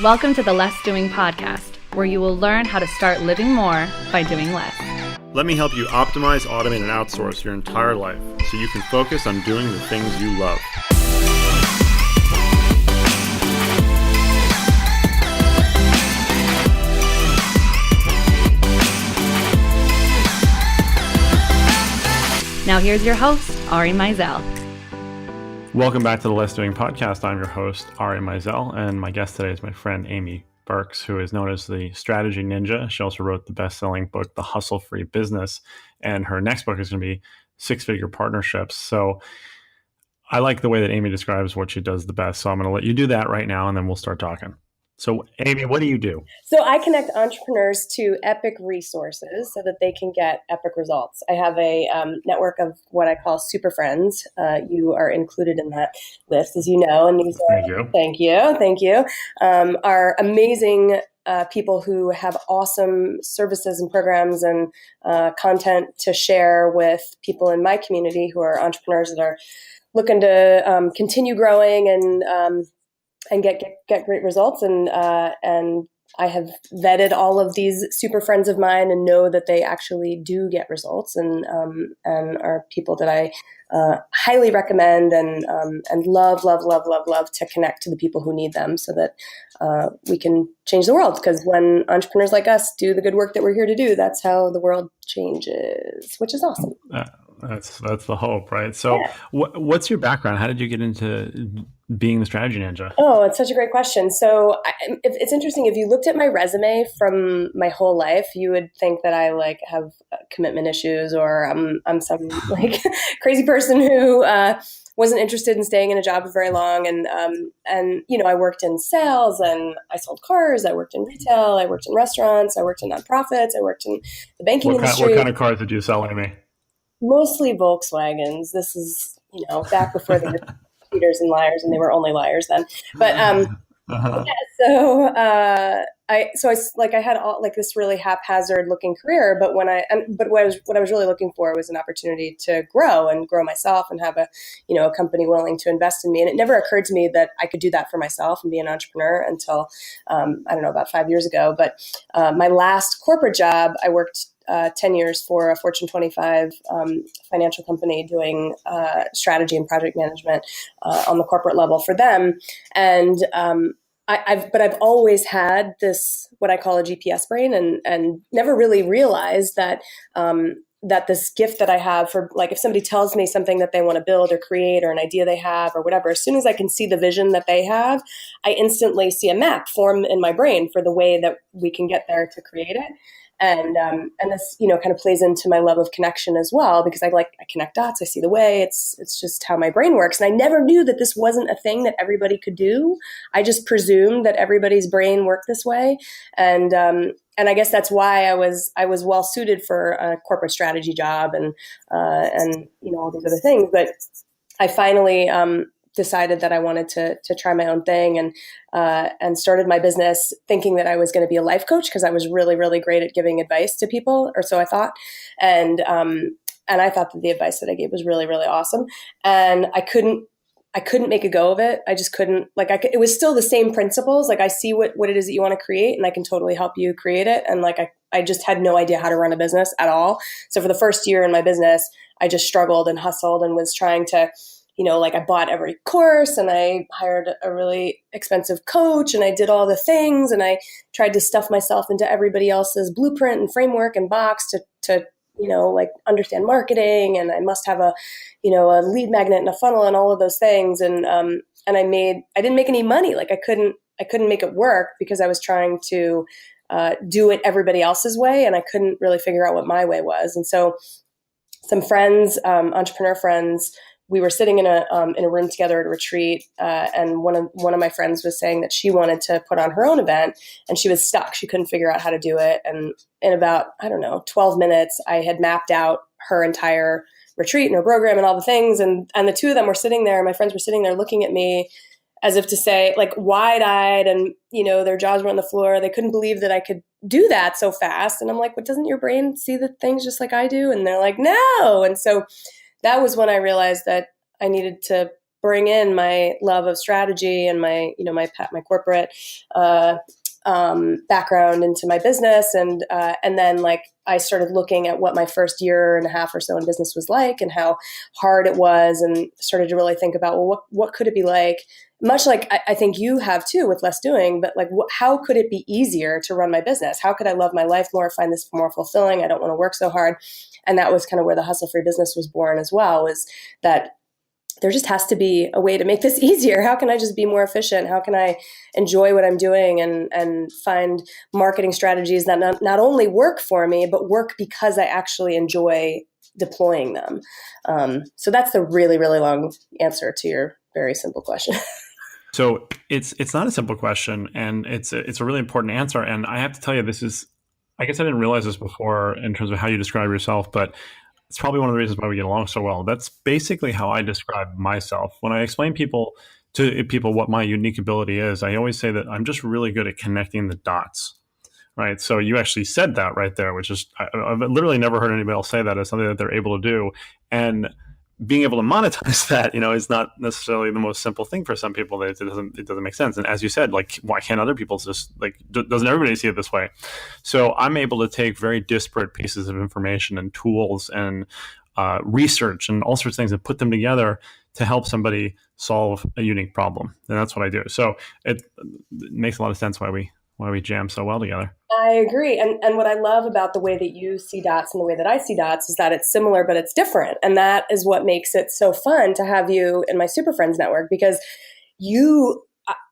Welcome to the Less Doing podcast, where you will learn how to start living more by doing less. Let me help you optimize, automate, and outsource your entire life so you can focus on doing the things you love. Now here's your host, Ari Meisel. Welcome back to the Less Doing podcast. I'm your host, Ari Meisel, and my guest today is my friend Amy Birks, who is known as the Strategy Ninja. She also wrote the best-selling book, The Hustle-Free Business, and her next book is going to be Six-Figure Partnerships. So I like the way that Amy describes what she does the best, so I'm going to let you do that right now, and then we'll start talking. So, Amy, what do you do? So I connect entrepreneurs to epic resources so that they can get epic results. I have a network of what I call super friends. You are included in that list, as you know. And these are, thank you. Are amazing people who have awesome services and programs and content to share with people in my community who are entrepreneurs that are looking to continue growing and get great results. And I have vetted all of these super friends of mine and know that they actually do get results and are people that I highly recommend and love to connect to the people who need them so that we can change the world. Because when entrepreneurs like us do the good work that we're here to do, that's how the world changes, which is awesome. That's the hope, right? So what's your background? How did you get into being the strategy ninja? Oh, it's such a great question. So it's interesting. If you looked at my resume from my whole life, you would think that I have commitment issues or I'm some crazy person who wasn't interested in staying in a job for very long. And I worked in sales and I sold cars. I worked in retail. I worked in restaurants. I worked in nonprofits. I worked in the banking industry. What kind of cars did you sell, Amy? Mostly Volkswagens. This is, back before they were cheaters and liars, and they were only liars then. But I had all this really haphazard looking career. But what I was really looking for was an opportunity to grow myself and have a company willing to invest in me. And it never occurred to me that I could do that for myself and be an entrepreneur until about 5 years ago. But my last corporate job, I worked 10 years for a Fortune 25 financial company doing strategy and project management on the corporate level for them. And I've always had this, what I call a GPS brain, and never really realized that that this gift that I have for, if somebody tells me something that they want to build or create or an idea they have or whatever, as soon as I can see the vision that they have, I instantly see a map form in my brain for the way that we can get there to create it. And this, kind of plays into my love of connection as well, because I connect dots. I see the way. It's just how my brain works. And I never knew that this wasn't a thing that everybody could do. I just presumed that everybody's brain worked this way. And I guess that's why I was well suited for a corporate strategy job and all these other things. But I finally decided that I wanted to try my own thing and started my business thinking that I was going to be a life coach because I was really, really great at giving advice to people, or so I thought. And I thought that the advice that I gave was really, really awesome. And I couldn't make a go of it. I just couldn't, it was still the same principles. I see what it is that you want to create and I can totally help you create it. And I just had no idea how to run a business at all. So for the first year in my business, I just struggled and hustled and was trying to, I bought every course and I hired a really expensive coach and I did all the things and I tried to stuff myself into everybody else's blueprint and framework and box to understand marketing, and I must have a lead magnet and a funnel and all of those things. And I didn't make any money. I couldn't make it work because I was trying to do it everybody else's way. And I couldn't really figure out what my way was. And so some friends, entrepreneur friends, we were sitting in a room together at a retreat, and one of my friends was saying that she wanted to put on her own event, and she was stuck. She couldn't figure out how to do it. And in about 12 minutes, I had mapped out her entire retreat and her program and all the things. And the two of them were sitting there. My friends were sitting there looking at me as if to say, wide-eyed, and their jaws were on the floor. They couldn't believe that I could do that so fast. And I'm like, "What, doesn't your brain see the things just like I do?" And they're like, "No." And so that was when I realized that I needed to bring in my love of strategy and my, my corporate, background into my business. And then like I started looking at what my first year and a half or so in business was like and how hard it was, and started to really think about, well, what could it be like? Much like I think you have too with Less Doing, but like how could it be easier to run my business? How could I love my life more, find this more fulfilling? I don't want to work so hard. And that was kind of where the Hustle Free business was born as well, was that there just has to be a way to make this easier. How can I just be more efficient? How can I enjoy what I'm doing and find marketing strategies that not only work for me, but work because I actually enjoy deploying them? So that's the really, really long answer to your very simple question. So it's not a simple question, and it's a really important answer. And I have to tell you, I guess I didn't realize this before in terms of how you describe yourself, but it's probably one of the reasons why we get along so well. That's basically how I describe myself. When I explain to people what my unique ability is, I always say that I'm just really good at connecting the dots, right? So you actually said that right there, which is, I've literally never heard anybody else say that as something that they're able to do. And being able to monetize that, is not necessarily the most simple thing for some people. It doesn't make sense. And as you said, like, why can't other people just doesn't everybody see it this way? So I'm able to take very disparate pieces of information and tools and research and all sorts of things and put them together to help somebody solve a unique problem. And that's what I do. So it makes a lot of sense why we jam so well together. I agree. And what I love about the way that you see dots and the way that I see dots is that it's similar, but it's different. And that is what makes it so fun to have you in my Super Friends network, because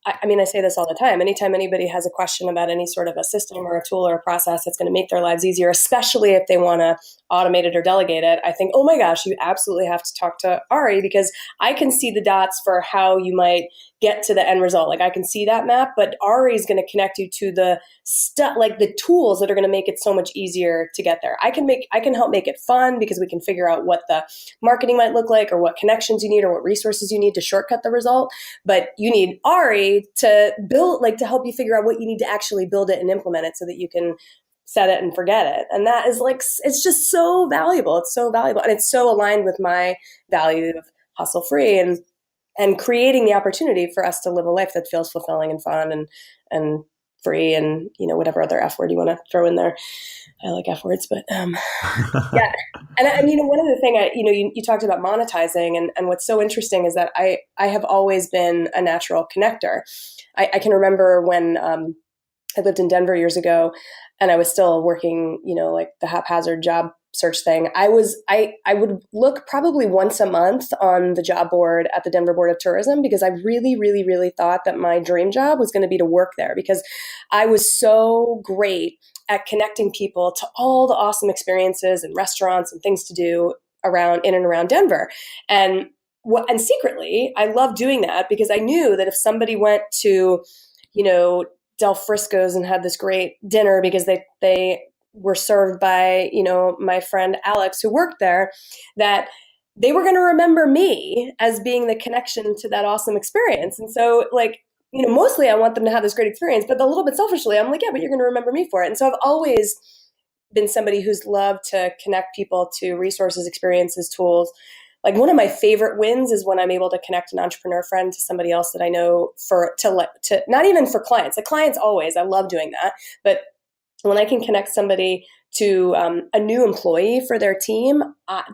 I say this all the time. Anytime anybody has a question about any sort of a system or a tool or a process that's going to make their lives easier, especially if they want to automate it or delegate it, I think, oh my gosh, you absolutely have to talk to Ari, because I can see the dots for how you might get to the end result. Like I can see that map, but Ari is going to connect you to the stuff, like the tools that are going to make it so much easier to get there. I can help make it fun because we can figure out what the marketing might look like or what connections you need or what resources you need to shortcut the result. But you need Ari to build, like to help you figure out what you need to actually build it and implement it so that you can set it and forget it. And that is like, it's just so valuable. It's so valuable. And it's so aligned with my value of hustle free and creating the opportunity for us to live a life that feels fulfilling and fun and free and, whatever other F word you want to throw in there. I like F words, but yeah. And one of the thing you talked about monetizing, and what's so interesting is that I have always been a natural connector. I can remember when I lived in Denver years ago and I was still working, like the haphazard job search thing. I would look probably once a month on the job board at the Denver Board of Tourism, because I really, really, really thought that my dream job was going to be to work there, because I was so great at connecting people to all the awesome experiences and restaurants and things to do in and around Denver. And secretly, I loved doing that, because I knew that if somebody went to, Del Frisco's and had this great dinner because they were served by, my friend Alex who worked there, that they were going to remember me as being the connection to that awesome experience. And so mostly I want them to have this great experience, but a little bit selfishly, I'm like, yeah, but you're going to remember me for it. And so I've always been somebody who's loved to connect people to resources, experiences, tools. Like one of my favorite wins is when I'm able to connect an entrepreneur friend to somebody else that I know to not even for clients. Like clients always, I love doing that. But when I can connect somebody to a new employee for their team,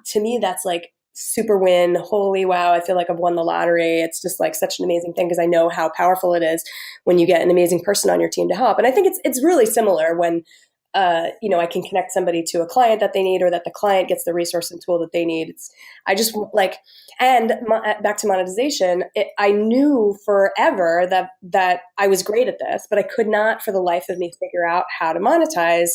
to me, that's like super win. Holy wow. I feel like I've won the lottery. It's just like such an amazing thing, because I know how powerful it is when you get an amazing person on your team to help. And I think it's really similar when I can connect somebody to a client that they need, or that the client gets the resource and tool that they need. Back to monetization, I knew forever that I was great at this, but I could not for the life of me figure out how to monetize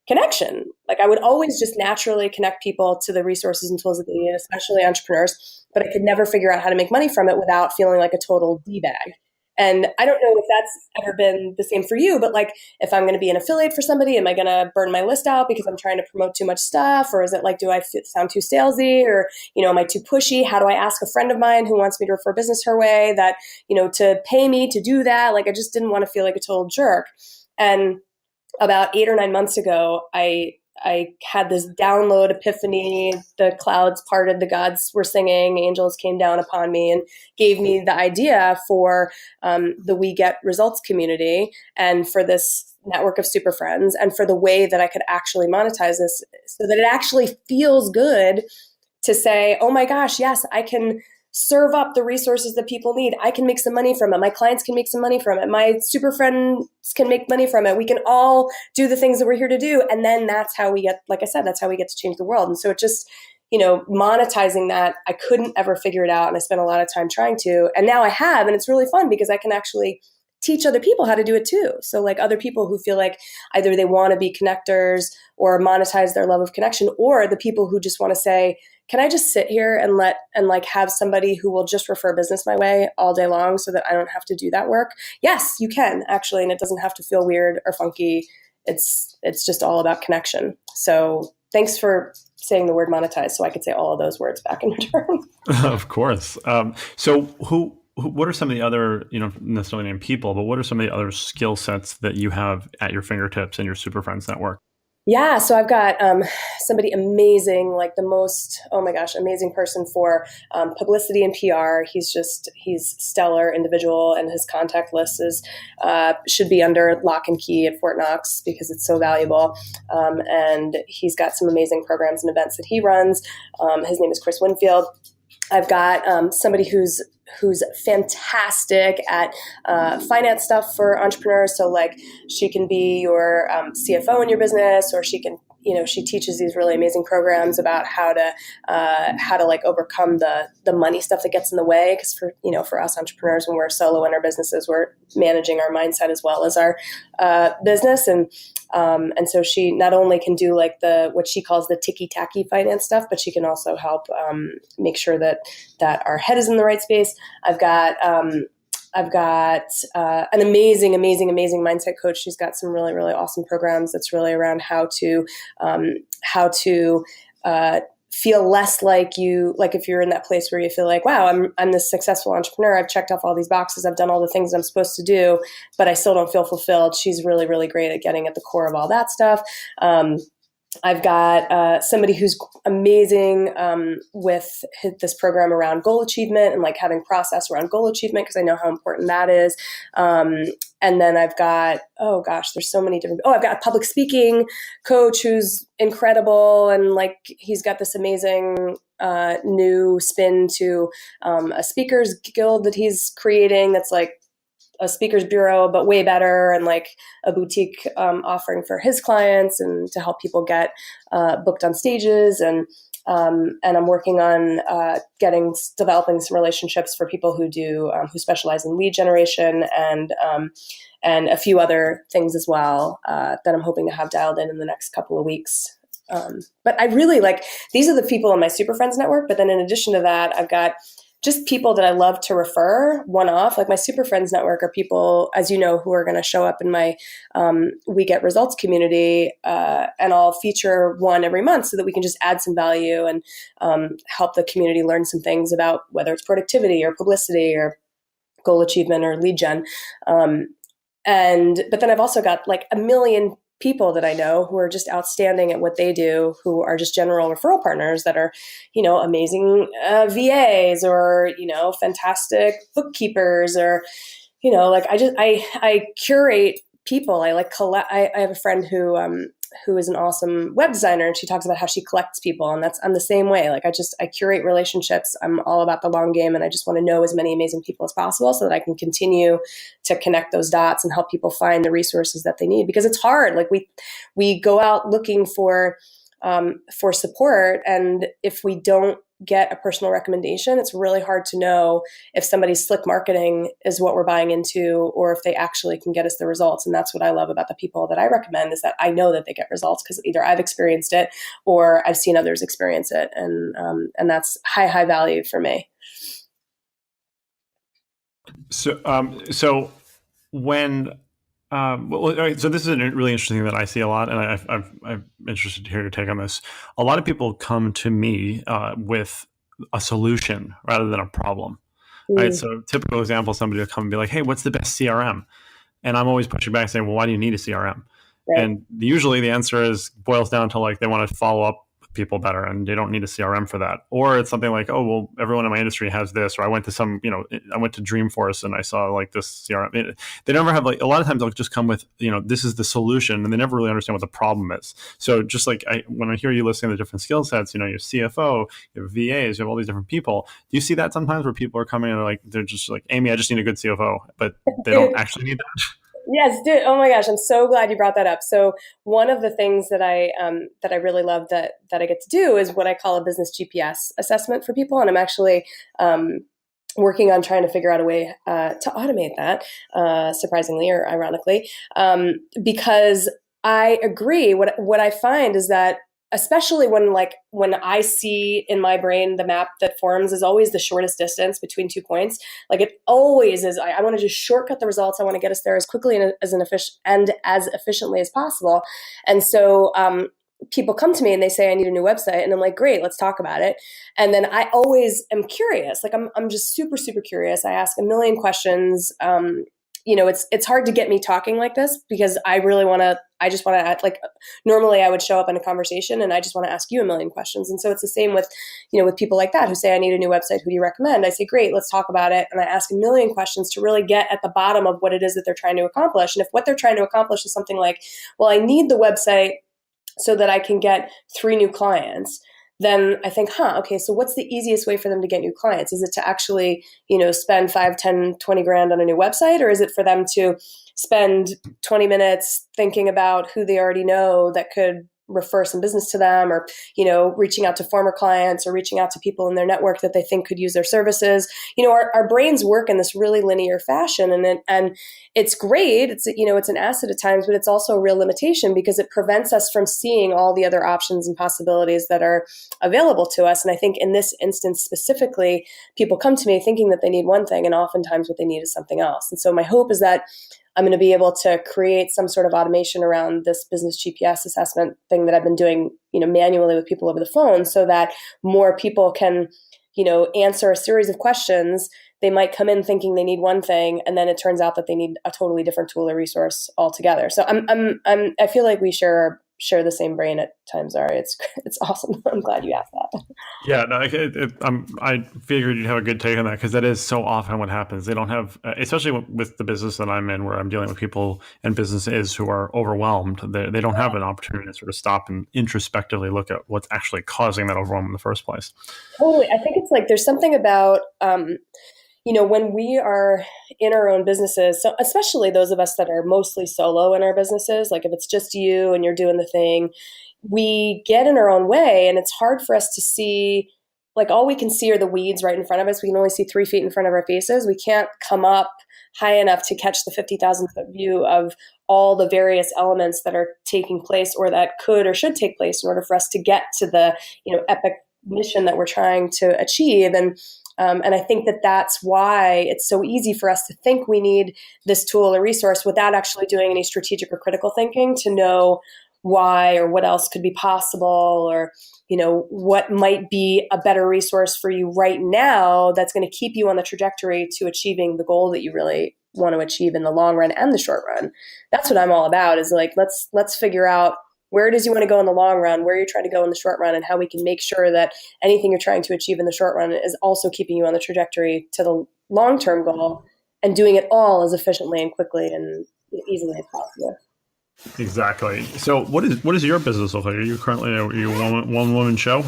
connection. Like I would always just naturally connect people to the resources and tools that they need, especially entrepreneurs, but I could never figure out how to make money from it without feeling like a total D-bag. And I don't know if that's ever been the same for you, but like if I'm going to be an affiliate for somebody, am I going to burn my list out because I'm trying to promote too much stuff? Or is it like, do I sound too salesy, or, am I too pushy? How do I ask a friend of mine who wants me to refer business her way that, to pay me to do that? Like I just didn't want to feel like a total jerk. And about 8 or 9 months ago, I I had this download epiphany. The clouds parted, the gods were singing, angels came down upon me and gave me the idea for the We Get Results community and for this network of super friends and for the way that I could actually monetize this so that it actually feels good to say, oh my gosh, yes, I can serve up the resources that people need. I can make some money from it. My clients can make some money from it. My super friends can make money from it. We can all do the things that we're here to do. And then that's how we get, like I said, that's how we get to change the world. And so it just, monetizing that, I couldn't ever figure it out. And I spent a lot of time trying to, and now I have, and it's really fun because I can actually teach other people how to do it too. So like other people who feel like either they want to be connectors or monetize their love of connection, or the people who just want to say, can I just sit here and have somebody who will just refer business my way all day long so that I don't have to do that work? Yes, you can actually. And it doesn't have to feel weird or funky. It's just all about connection. So thanks for saying the word monetize so I could say all of those words back in return. Of course. So what are some of the other, necessarily named people, but what are some of the other skill sets that you have at your fingertips in your Super Friends network? Yeah, so I've got somebody amazing, like the most, oh my gosh, amazing person for publicity and PR. He's stellar individual, and his contact list should be under lock and key at Fort Knox because it's so valuable. And he's got some amazing programs and events that he runs. His name is Chris Winfield. I've got somebody who's fantastic at finance stuff for entrepreneurs. So like she can be your CFO in your business, or she can, she teaches these really amazing programs about how to like overcome the money stuff that gets in the way. Because for us entrepreneurs, when we're solo in our businesses, we're managing our mindset as well as our business. And so she not only can do like what she calls the ticky-tacky finance stuff, but she can also help make sure that our head is in the right space. I've got an amazing mindset coach. She's got some really, really awesome programs that's really around how to feel less like if you're in that place where you feel like, wow, I'm this successful entrepreneur. I've checked off all these boxes. I've done all the things I'm supposed to do, but I still don't feel fulfilled. She's really, really great at getting at the core of all that stuff. I've got somebody who's amazing with this program around goal achievement and like having process around goal achievement, because I know how important that is. And then I've got, there's so many different, I've got a public speaking coach who's incredible. And like, he's got this amazing new spin to a speakers guild that he's creating that's like a speakers bureau, but way better, and like a boutique offering for his clients and to help people get booked on stages. And I'm working on developing some relationships for people who specialize in lead generation and a few other things as well that I'm hoping to have dialed in the next couple of weeks. But I really these are the people in my Super Friends network. But then in addition to that, I've got just people that I love to refer one-off. Like my Super Friends network are people, as you know, who are going to show up in my We Get Results community, and I'll feature one every month so that we can just add some value and help the community learn some things about whether it's productivity or publicity or goal achievement or lead gen. But then I've also got like a million people that I know who are just outstanding at what they do, who are just general referral partners that are, amazing VAs or, fantastic bookkeepers or, I curate people. I have a friend who is an awesome web designer, and she talks about how she collects people. And I'm the same way. I curate relationships. I'm all about the long game, and I just want to know as many amazing people as possible so that I can continue to connect those dots and help people find the resources that they need, because it's hard. Like we go out looking for support. And if we don't get a personal recommendation, it's really hard to know if somebody's slick marketing is what we're buying into, or if they actually can get us the results. And that's what I love about the people that I recommend, is that I know that they get results because either I've experienced it or I've seen others experience it. And that's high value for me. So when all right, so this is a really interesting thing that I see a lot, and I'm interested to hear your take on this. A lot of people come to me with a solution rather than a problem, right? So typical example, somebody will come and be like, hey, what's the best CRM? And I'm always pushing back saying, well, why do you need a CRM? Right. And usually the answer is boils down to like they want to follow up with people better and they don't need a CRM for that. Or it's something like, oh, well, everyone in my industry has this, or I went to Dreamforce and I saw like this CRM. They never have like, a lot of times they'll just come with, this is the solution, and they never really understand what the problem is. So just like when I hear you listing the different skill sets, your CFO, you have VAs, you have all these different people. Do you see that sometimes where people are coming and they're just like, Amy, I just need a good CFO, but they don't actually need that? Yes, dude. Oh my gosh, I'm so glad you brought that up. So one of the things that I really love that I get to do is what I call a business GPS assessment for people, and I'm actually working on trying to figure out a way to automate that, surprisingly or ironically, because I agree. What I find is that, especially when I see in my brain the map that forms is always the shortest distance between 2 points. Like it always is. I want to just shortcut the results. I want to get us there as quickly and as efficiently as possible. And so people come to me and they say, I need a new website. And I'm like, great, let's talk about it. And then I always am curious. Like I'm just super, super curious. I ask a million questions. It's hard to get me talking like this because I just want to act like normally I would show up in a conversation and I just want to ask you a million questions. And so it's the same with, with people like that who say, I need a new website. Who do you recommend? I say, great, let's talk about it. And I ask a million questions to really get at the bottom of what it is that they're trying to accomplish. And if what they're trying to accomplish is something like, well, I need the website so that I can get 3 new clients, then I think, okay, so what's the easiest way for them to get new clients? Is it to actually, spend 5, 10, 20 grand on a new website? Or is it for them to spend 20 minutes thinking about who they already know that could refer some business to them, or, reaching out to former clients or reaching out to people in their network that they think could use their services? Our brains work in this really linear fashion, and it's great. It's, it's an asset at times, but it's also a real limitation because it prevents us from seeing all the other options and possibilities that are available to us. And I think in this instance specifically, people come to me thinking that they need one thing, and oftentimes what they need is something else. And so my hope is that I'm going to be able to create some sort of automation around this business GPS assessment thing that I've been doing, manually with people over the phone, so that more people can, answer a series of questions. They might come in thinking they need one thing, and then it turns out that they need a totally different tool or resource altogether. So I feel like we share the same brain at times. Ari, it's awesome. I'm glad you asked that. Yeah, no, I figured you'd have a good take on that because that is so often what happens. They don't have, especially with the business that I'm in, where I'm dealing with people and businesses who are overwhelmed. They don't have an opportunity to sort of stop and introspectively look at what's actually causing that overwhelm in the first place. Totally. I think it's like there's something about when we are in our own businesses, so especially those of us that are mostly solo in our businesses, like if it's just you and you're doing the thing, we get in our own way, and it's hard for us to see, like all we can see are the weeds right in front of us. We can only see 3 feet in front of our faces. We can't come up high enough to catch the 50,000 foot view of all the various elements that are taking place or that could or should take place in order for us to get to the, epic mission that we're trying to achieve. And I think that that's why it's so easy for us to think we need this tool or resource without actually doing any strategic or critical thinking to know why or what else could be possible, or, what might be a better resource for you right now that's going to keep you on the trajectory to achieving the goal that you really want to achieve in the long run and the short run. That's what I'm all about, is like, let's figure out where it is you want to go in the long run, where you're trying to go in the short run, and how we can make sure that anything you're trying to achieve in the short run is also keeping you on the trajectory to the long-term goal, and doing it all as efficiently and quickly and easily as possible. Exactly. So what is your business look like? Are you currently a one woman show?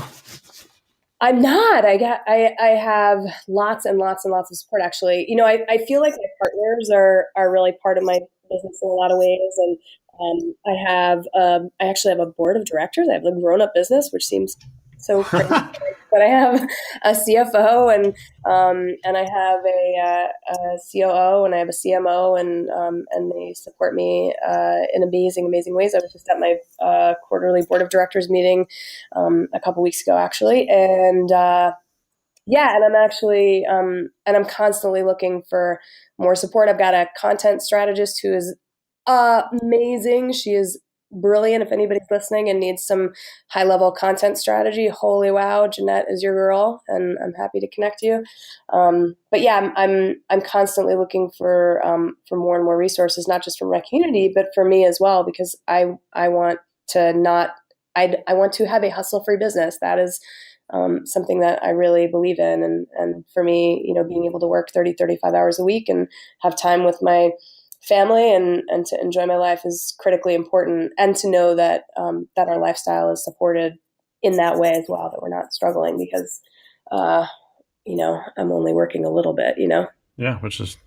I'm not. I have lots and lots and lots of support, actually. I feel like my partners are really part of my business in a lot of ways. And I actually have a board of directors. I have a grown-up business, which seems so crazy. But I have a CFO and I have a COO and I have a CMO, and they support me in amazing ways. I was just at my quarterly board of directors meeting a couple weeks ago, actually, and and I'm actually and I'm constantly looking for more support. I've got a content strategist who is amazing. She is brilliant. If anybody's listening and needs some high level content strategy, holy wow, Jeanette is your girl, and I'm happy to connect you. But yeah, I'm constantly looking for more and more resources, not just from my community, but for me as well, because I want to not, I want to have a hustle free business. That is something that I really believe in. And for me, you know, being able to work 30, 35 hours a week and have time with my family and to enjoy my life is critically important. And to know that, that our lifestyle is supported in that way as well, that we're not struggling because, you know, I'm only working a little bit, you know? Yeah,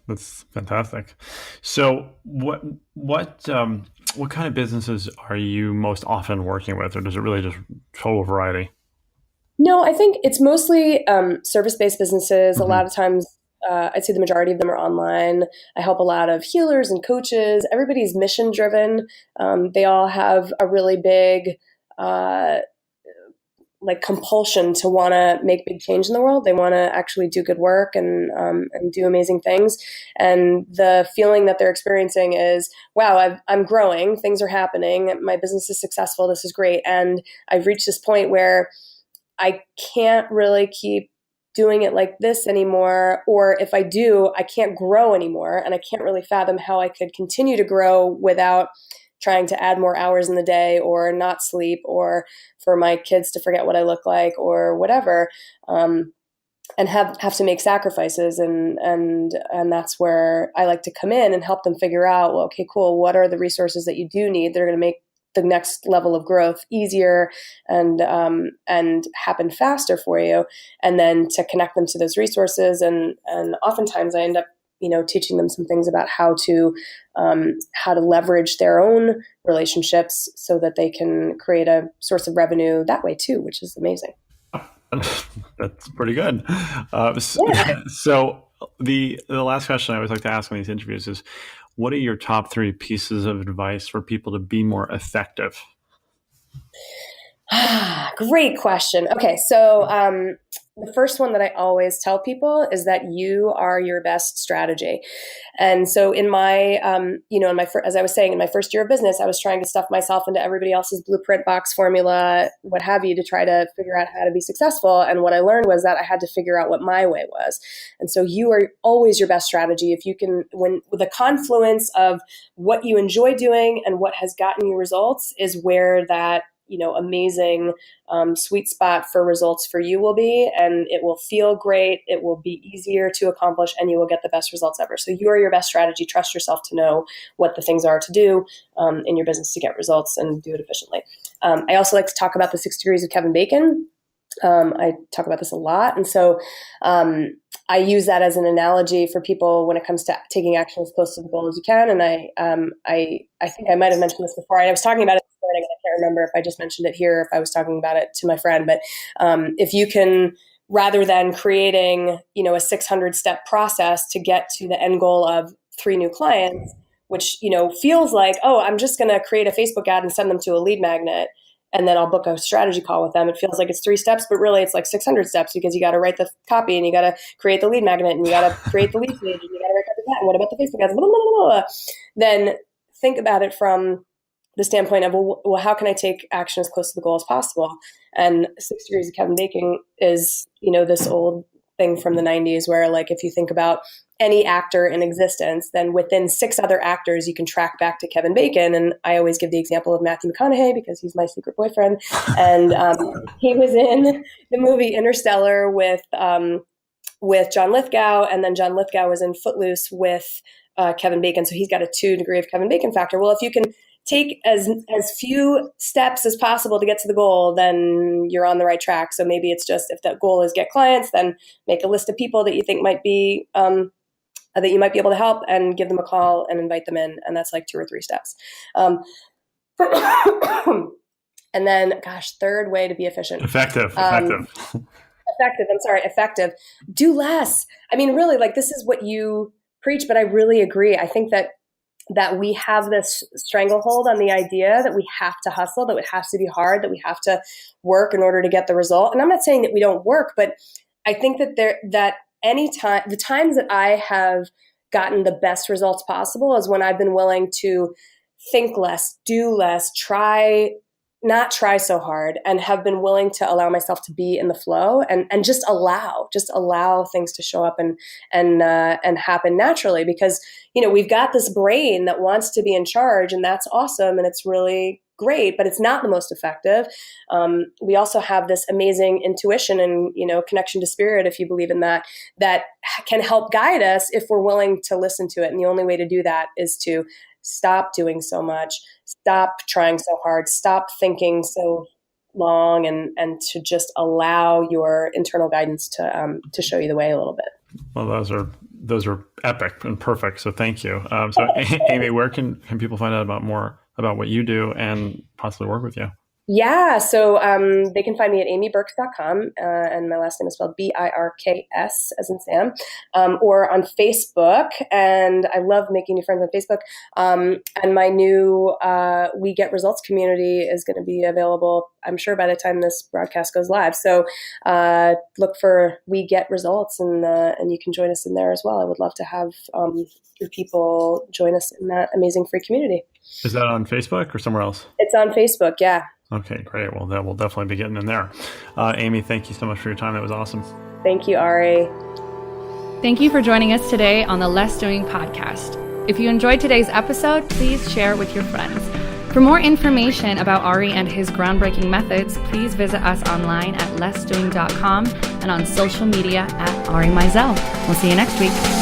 that's fantastic. So what kind of businesses are you most often working with, or does it really just total variety? No, I think it's mostly service-based businesses. A Mm-hmm. lot of times, I'd say the majority of them are online. I help a lot of healers and coaches. Everybody's mission-driven. They all have a really big uh, like compulsion to want to make big change in the world. They want to actually do good work and do amazing things. And the feeling that they're experiencing is, wow, I'm growing. Things are happening. My business is successful. This is great. And I've reached this point where I can't really keep doing it like this anymore. Or if I do, I can't grow anymore. And I can't really fathom how I could continue to grow without trying to add more hours in the day or not sleep or for my kids to forget what I look like or whatever. And have to make sacrifices. And that's where I like to come in and help them figure out, well, okay, cool. What are the resources that you do need that are going to make the next level of growth easier and happen faster for you, and then to connect them to those resources. And oftentimes I end up, you know, teaching them some things about how to leverage their own relationships so that they can create a source of revenue that way too, which is amazing. That's pretty good. Yeah. So the last question I always like to ask in these interviews is, what are your top 3 pieces of advice for people to be more effective? Great question. Okay, so the first one that I always tell people is that you are your best strategy. And so in my, as I was saying, in my first year of business, I was trying to stuff myself into everybody else's blueprint box formula, what have you, to try to figure out how to be successful. And what I learned was that I had to figure out what my way was. And so you are always your best strategy. If you can, when with a confluence of what you enjoy doing and what has gotten you results is where that, you know, amazing sweet spot for results for you will be, and it will feel great. It will be easier to accomplish, and you will get the best results ever. So you are your best strategy. Trust yourself to know what the things are to do in your business to get results and do it efficiently. I also like to talk about the 6 degrees of Kevin Bacon. I talk about this a lot. And so I use that as an analogy for people when it comes to taking action as close to the goal as you can. And I think I might have mentioned this before. I was talking about it this morning, and I can't remember if I just mentioned it here or if I was talking about it to my friend. But if you can, rather than creating, you know, a 600 step process to get to the end goal of 3 new clients, which, you know, feels like, oh, I'm just going to create a Facebook ad and send them to a lead magnet, and then I'll book a strategy call with them. It feels like it's 3 steps, but really it's like 600 steps, because you got to write the copy and you got to create the lead magnet and you got to create the lead page and you got to write the ad. What about the Facebook ads? Blah, blah, blah, blah. Then think about it from the standpoint of, well, how can I take action as close to the goal as possible? And 6 degrees of Kevin Bacon is, you know, this old thing from the 90s where, like, if you think about any actor in existence, then within 6 other actors, you can track back to Kevin Bacon. And I always give the example of Matthew McConaughey because he's my secret boyfriend. And he was in the movie Interstellar with John Lithgow. And then John Lithgow was in Footloose with Kevin Bacon. So he's got a 2 degree of Kevin Bacon factor. Well, if you can take as few steps as possible to get to the goal, then you're on the right track. So maybe it's just, if that goal is get clients, then make a list of people that you think might be that you might be able to help, and give them a call and invite them in. And that's like 2 or 3 steps. And then, gosh, third way to be efficient. Effective. Effective. Do less. I mean, really, like, this is what you preach, but I really agree. I think that we have this stranglehold on the idea that we have to hustle, that it has to be hard, that we have to work in order to get the result. And I'm not saying that we don't work, but I think that the times that I have gotten the best results possible is when I've been willing to think less, do less, not try so hard, and have been willing to allow myself to be in the flow and just allow things to show up and happen naturally, because, we've got this brain that wants to be in charge, and that's awesome. And it's really great, but it's not the most effective. We also have this amazing intuition and, connection to spirit, if you believe in that can help guide us if we're willing to listen to it. And the only way to do that is to stop doing so much, stop trying so hard, stop thinking so long, and to just allow your internal guidance to show you the way a little bit. Well, those are epic and perfect. So thank you. So Amy, where can people find out more about what you do and possibly work with you? Yeah, so they can find me at amybirks.com, and my last name is spelled Birks, as in Sam, or on Facebook. And I love making new friends on Facebook. And my new We Get Results community is going to be available, I'm sure, by the time this broadcast goes live. So look for We Get Results, and you can join us in there as well. I would love to have your people join us in that amazing free community. Is that on Facebook or somewhere else? It's on Facebook, yeah. Okay, great. Well, that will definitely be getting in there. Amy, thank you so much for your time. That was awesome. Thank you, Ari. Thank you for joining us today on the Less Doing podcast. If you enjoyed today's episode, please share it with your friends. For more information about Ari and his groundbreaking methods, please visit us online at lessdoing.com and on social media at Ari Mizell. We'll see you next week.